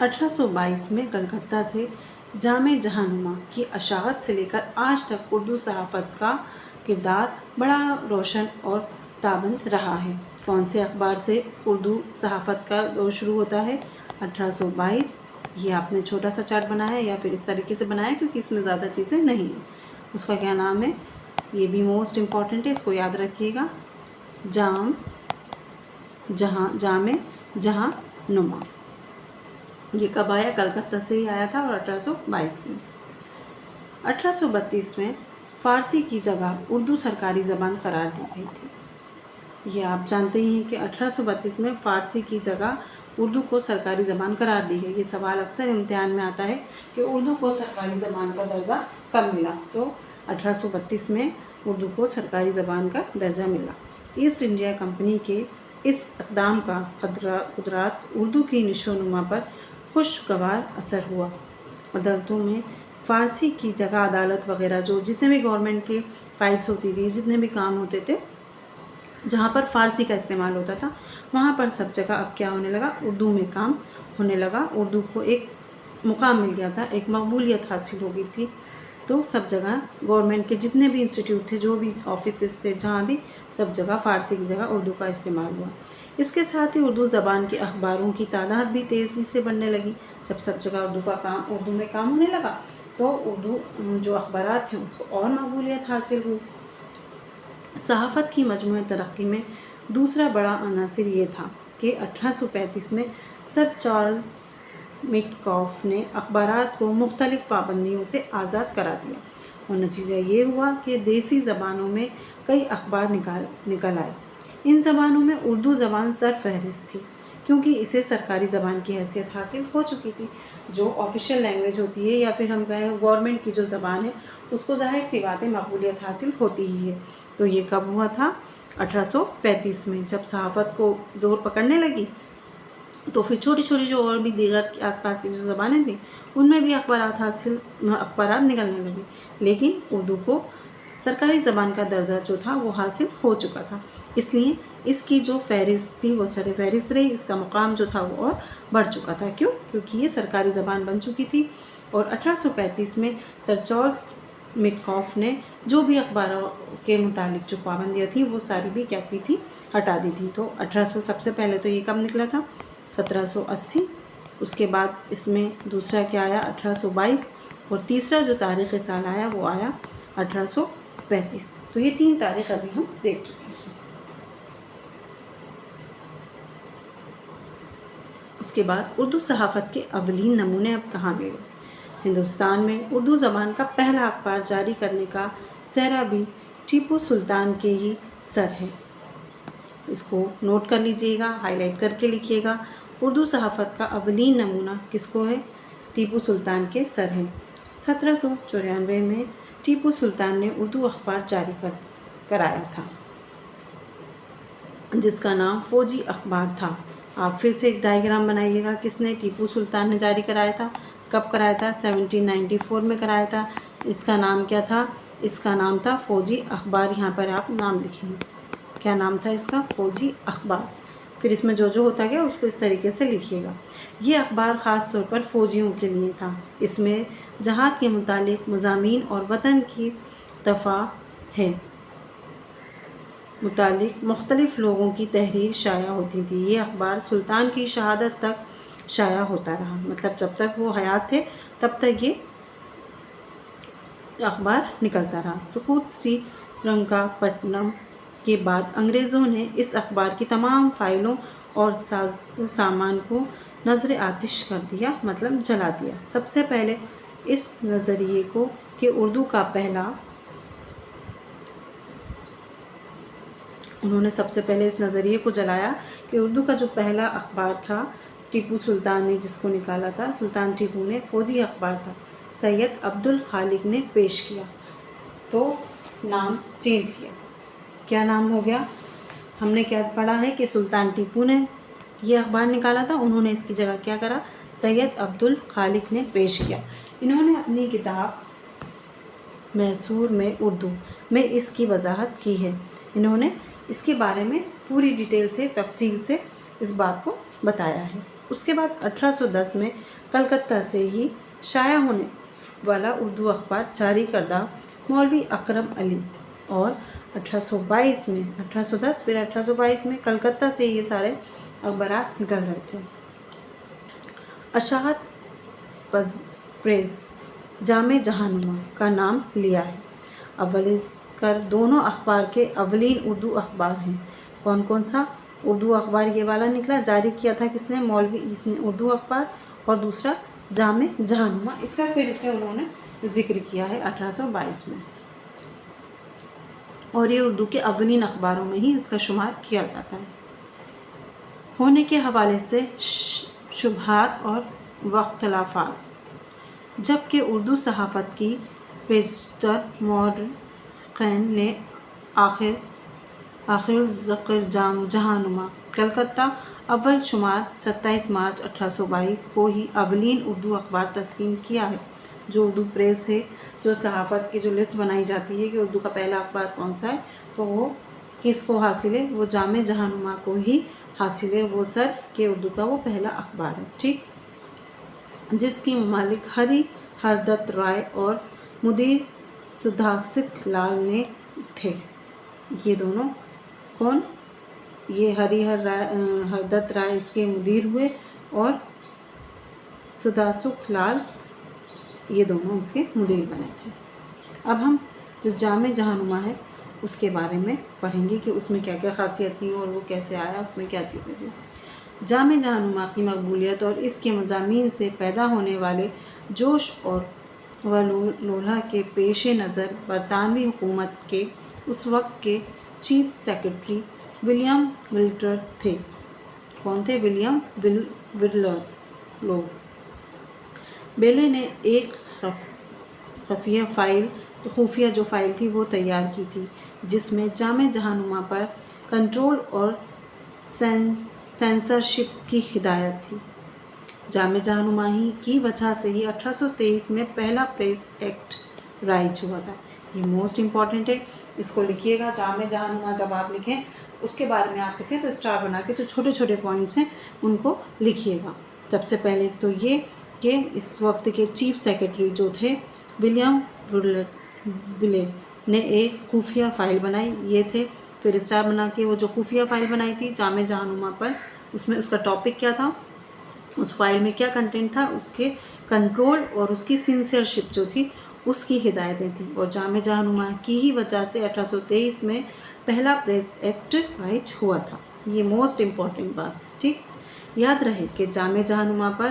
1822 میں کلکتہ سے جامع جہاننما کی اشاعت سے لے کر آج تک اردو صحافت کا کردار بڑا روشن اور تابند رہا ہے۔ کون سے اخبار سے اردو صحافت کا دور شروع ہوتا ہے؟ 1822۔ یہ آپ نے چھوٹا سا چارٹ بنایا ہے یا پھر اس طریقے سے بنایا کیونکہ اس میں زیادہ چیزیں نہیں ہیں۔ اس کا کیا نام ہے؟ یہ بھی موسٹ امپورٹنٹ ہے، اس کو یاد رکھیے گا، جامع جہاننما۔ یہ کب آیا؟ کلکتہ سے ہی آیا تھا اور 1822 میں۔ 1832 میں فارسی کی جگہ اردو سرکاری زبان قرار دی گئی تھی۔ یہ آپ جانتے ہی ہیں کہ 1832 میں فارسی کی جگہ اردو کو سرکاری زبان قرار دی گئی۔ یہ سوال اکثر امتحان میں آتا ہے کہ اردو کو سرکاری زبان کا درجہ کب ملا؟ تو 1832 میں اردو کو سرکاری زبان کا درجہ ملا۔ ایسٹ انڈیا کمپنی کے اس اقدام کا قدرات اردو کی نشو و نما پر خوشگوار اثر ہوا۔ عدالتوں میں فارسی کی جگہ عدالت وغیرہ جتنے بھی گورنمنٹ کے فائلس ہوتی تھی، جتنے بھی کام ہوتے تھے جہاں پر فارسی کا استعمال ہوتا تھا، وہاں پر سب جگہ اب کیا ہونے لگا؟ اردو میں کام ہونے لگا۔ اردو کو ایک مقام مل گیا تھا، ایک مقبولیت حاصل ہو گئی تھی، تو سب جگہ گورنمنٹ کے جتنے بھی انسٹیٹیوٹ تھے، جو بھی آفیسز تھے، جہاں بھی سب جگہ فارسی کی جگہ اردو کا استعمال ہوا۔ اس کے ساتھ ہی اردو زبان کے اخباروں کی تعداد بھی تیزی سے بڑھنے لگی۔ جب سب جگہ اردو میں کام ہونے لگا تو اردو جو اخبارات ہیں اس کو اور مقبولیت حاصل ہوئی۔ صحافت کی مجموعی ترقی میں دوسرا بڑا عنصر یہ تھا کہ 1835 میں سر چارلس میٹکالف نے اخبارات کو مختلف پابندیوں سے آزاد کرا دیا، اور نتیجہ یہ ہوا کہ دیسی زبانوں میں کئی اخبار نکل آئے۔ ان زبانوں میں اردو زبان سر فہرست تھی، کیونکہ اسے سرکاری زبان کی حیثیت حاصل ہو چکی تھی۔ جو آفیشیل لینگویج ہوتی ہے یا پھر ہم کہیں گورنمنٹ کی جو زبان ہے، اس کو ظاہر سی بات ہے مقبولیت حاصل ہوتی ہی ہے۔ تو یہ کب ہوا تھا؟ 1835 میں، جب صحافت کو زور پکڑنے لگی تو پھر چھوٹی چھوٹی جو اور بھی دیگر آس پاس کی جو زبانیں تھیں ان میں بھی اخبارات نکلنے لگے، لیکن اردو کو سرکاری زبان کا درجہ جو تھا وہ حاصل ہو چکا تھا، اس لیے اس کی جو فہرست تھی وہ سر فہرست رہی، اس کا مقام جو تھا وہ اور بڑھ چکا تھا۔ کیوں؟ کیونکہ یہ سرکاری زبان بن چکی تھی، اور 1835 میں سر چارلس میٹکالف نے جو بھی اخباروں کے متعلق جو پابندیاں تھیں وہ ساری بھی کیا کی تھی؟ ہٹا دی تھی۔ تو 1800 سب سے پہلے تو یہ کب نکلا تھا؟ 1780۔ اس کے بعد اس میں دوسرا کیا آیا؟ 1822، اور تیسرا جو تاریخ سال آیا وہ آیا 1835۔ تو یہ 3 تاریخ ابھی ہم دیکھ چکے ہیں۔ اس کے بعد اردو صحافت کے اولین نمونے اب کہاں ملے؟ ہندوستان میں اردو زبان کا پہلا اخبار جاری کرنے کا سہرا بھی ٹیپو سلطان کے ہی سر ہے۔ اس کو نوٹ کر لیجئے گا، ہائی لائٹ کر کے لکھیے گا۔ اردو صحافت کا اولین نمونہ کس کو ہے؟ ٹیپو سلطان کے سر ہے۔ 1794 میں ٹیپو سلطان نے اردو اخبار جاری کرایا تھا، جس کا نام فوجی اخبار تھا۔ آپ پھر سے ایک ڈائیگرام بنائیے گا، کس نے؟ ٹیپو سلطان نے جاری کرایا تھا۔ کب کرایا تھا؟ 1794 میں کرایا تھا۔ اس کا نام کیا تھا؟ اس کا نام تھا فوجی اخبار۔ یہاں پر آپ نام لکھیں گے، کیا نام تھا اس کا؟ فوجی اخبار۔ پھر اس میں جو ہوتا گیا اس کو اس طریقے سے لکھیے گا۔ یہ اخبار خاص طور پر فوجیوں کے لیے تھا۔ اس میں جہاد کے متعلق مضامین اور وطن کی دفاع ہے متعلق مختلف لوگوں کی تحریر شائع ہوتی تھی۔ یہ اخبار سلطان کی شہادت تک شائع ہوتا رہا، مطلب جب تک وہ حیات تھے تب تک یہ اخبار نکلتا رہا۔ سقوط سری رنگا پٹنم کے بعد انگریزوں نے اس اخبار کی تمام فائلوں اور ساز و سامان کو نظر آتش کر دیا، مطلب جلا دیا۔ سب سے پہلے اس نظریے کو کہ اردو کا پہلا انہوں نے سب سے پہلے اس نظریے کو جلایا کہ اردو کا جو پہلا اخبار تھا ٹیپو سلطان نے جس کو نکالا تھا، سلطان ٹیپو نے، فوجی اخبار تھا، سید عبد الخالق نے پیش کیا، تو نام چینج کیا۔ کیا نام ہو گیا؟ ہم نے کیا پڑھا ہے کہ سلطان ٹیپو نے یہ اخبار نکالا تھا، انہوں نے اس کی جگہ کیا کرا؟ سید عبد الخالق نے پیش کیا۔ انہوں نے اپنی کتاب محصور میں اردو میں اس کی وضاحت کی ہے۔ انہوں نے اس کے بارے میں پوری ڈیٹیل سے، تفصیل سے اس بات کو بتایا ہے۔ اس کے بعد 1810 میں کلکتہ سے ہی شائع ہونے والا اردو اخبار جاری کردہ مولوی اکرم علی، اور 1822 میں 1810 پھر 1822 میں کلکتہ سے یہ سارے اخبارات نکل رہے تھے۔ اشاعت پریس جامع جہاننما کا نام لیا ہے۔ اول کر دونوں اخبار کے اولین اردو اخبار ہیں۔ کون کون سا اردو اخبار یہ والا نکلا؟ جاری کیا تھا کس نے؟ مولوی اس نے اردو اخبار، اور دوسرا جامع جہاننما، اس کا پھر اسے انہوں نے ذکر کیا ہے 1822 میں، اور یہ اردو کے اولین اخباروں میں ہی اس کا شمار کیا جاتا ہے۔ ہونے کے حوالے سے شبہات اور اختلافات۔ جبکہ اردو صحافت کی پیشتر مورخین نے آخر الذکر جہاننما کلکتہ اول شمار 27 مارچ 1822 کو ہی اولین اردو اخبار تسلیم کیا ہے۔ جو اردو پریس ہے، جو صحافت کی جو لسٹ بنائی جاتی ہے کہ اردو کا پہلا اخبار کون سا ہے، تو وہ کس کو حاصل ہے؟ وہ جامع جہاننما کو ہی حاصل ہے، وہ صرف کہ اردو کا وہ پہلا اخبار ہے، ٹھیک، جس کی مالک ہری ہر دت رائے اور مدیر سدھاسک لال نے تھے۔ یہ دونوں کون؟ یہ ہری ہر دت رائے اس کے مدیر ہوئے، اور سدھاسک لال یہ دونوں اس کے مدیر بنے تھے۔ اب ہم جو جامع جہاننما ہے اس کے بارے میں پڑھیں گے کہ اس میں کیا کیا خاصیت تھیں اور وہ کیسے آیا، اس میں کیا چیزیں تھیں۔ جامع جہاننما کی مقبولیت اور اس کے مضامین سے پیدا ہونے والے جوش اور ولولہ کے پیش نظر برطانوی حکومت کے اس وقت کے چیف سیکرٹری ولیم ویلٹر تھے۔ کون تھے؟ ولیم ویلٹر۔ بیلے نے ایک خفیہ جو فائل تھی وہ تیار کی تھی، جس میں جامع جہاننما پر کنٹرول اور سینسرشپ کی ہدایت تھی۔ جامع جہاننما ہی کی وجہ سے ہی 1823 میں پہلا پریس ایکٹ رائج ہوا تھا۔ یہ موسٹ امپورٹنٹ ہے، اس کو لکھیے گا۔ جامع جہاننما جب آپ لکھیں اس کے بارے میں آپ لکھیں تو اسٹار بنا کے جو چھوٹے چھوٹے پوائنٹس ہیں ان کو لکھیے گا۔ سب سے پہلے تو یہ کہ اس وقت کے چیف سیکرٹری جو تھے ولیم ویلٹر نے ایک خفیہ فائل بنائی، یہ تھے، پھر اسٹار بنا کے وہ جو خفیہ فائل بنائی تھی جامع جہاننما پر، اس میں اس کا ٹاپک کیا تھا، اس فائل میں کیا کنٹینٹ تھا، اس کے کنٹرول اور اس کی سینسرشپ جو تھی اس کی ہدایتیں تھیں، اور جامع جہاننما کی ہی وجہ سے 1823 میں پہلا پریس ایکٹ رائج ہوا تھا۔ یہ موسٹ امپورٹنٹ بات، ٹھیک، یاد رہے کہ جامع جہاننما پر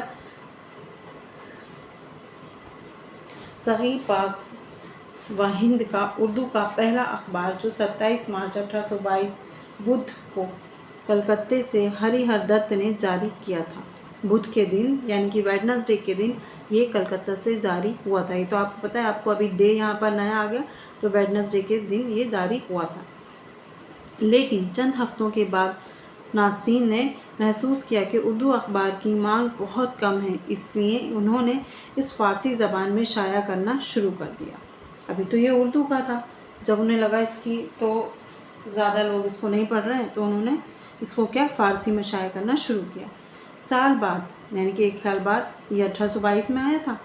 صحیح پاک و ہند کا اردو کا پہلا اخبار جو 27 مارچ 1822 بدھ کو کلکتے سے ہری ہر دت نے جاری کیا تھا۔ بدھ کے دن یعنی کہ ویڈنسڈے کے دن یہ کلکتہ سے جاری ہوا تھا۔ یہ تو آپ کو پتہ ہے، آپ کو ابھی ڈے یہاں پر نیا آ گیا، تو ویڈنسڈے کے دن یہ جاری ہوا تھا۔ لیکن چند ہفتوں کے بعد ناصرین نے محسوس کیا کہ اردو اخبار کی مانگ بہت کم ہے، اس لیے انہوں نے اس فارسی زبان میں شائع کرنا شروع کر دیا۔ ابھی تو یہ اردو کا تھا، جب انہیں لگا اس کی تو زیادہ لوگ اس کو نہیں پڑھ رہے ہیں تو انہوں نے اس کو کیا فارسی میں شائع کرنا شروع کیا۔ سال بعد یعنی کہ 1 سال بعد یہ 1822 میں آیا تھا،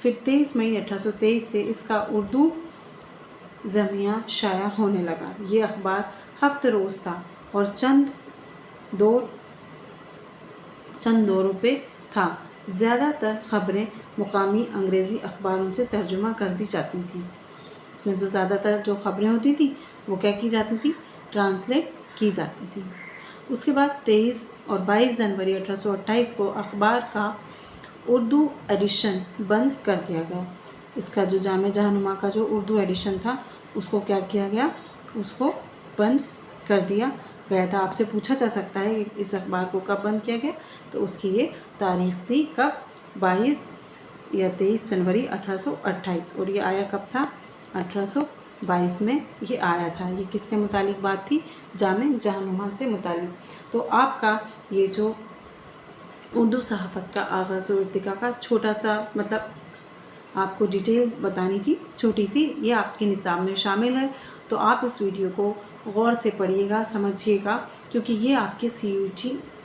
پھر 23 مئی 1823 سے اس کا اردو زمیہ شائع ہونے لگا۔ یہ اخبار ہفت روز تھا اور چند دوروں پہ تھا۔ زیادہ تر خبریں مقامی انگریزی اخباروں سے ترجمہ کر دی جاتی تھیں۔ اس میں جو زیادہ تر جو خبریں ہوتی تھیں وہ کیا کی جاتی تھی؟ ٹرانسلیٹ کی جاتی تھی۔ اس کے بعد 23 اور 22 جنوری 1828 کو اخبار کا اردو ایڈیشن بند کر دیا گیا۔ اس کا جو جامع جہاننما کا جو اردو ایڈیشن تھا اس کو کیا کیا گیا؟ اس کو بند کر دیا گیا تھا۔ آپ سے پوچھا جا سکتا ہے کہ اس اخبار کو کب بند کیا گیا، تو اس کی یہ تاریخ تھی کب؟ 22 یا 23 جنوری 1828، اور یہ آیا کب تھا؟ 1822 میں یہ آیا تھا۔ یہ کس سے متعلق بات تھی؟ جامع جہاننما سے متعلق۔ تو آپ کا یہ جو اردو صحافت کا آغاز و ارتقاء کا چھوٹا سا مطلب آپ کو ڈیٹیل بتانی تھی چھوٹی سی، یہ آپ کے نصاب میں شامل ہے۔ تو آپ اس ویڈیو کو غور سے پڑھیے گا، سمجھیے گا، کیونکہ یہ آپ کے CUET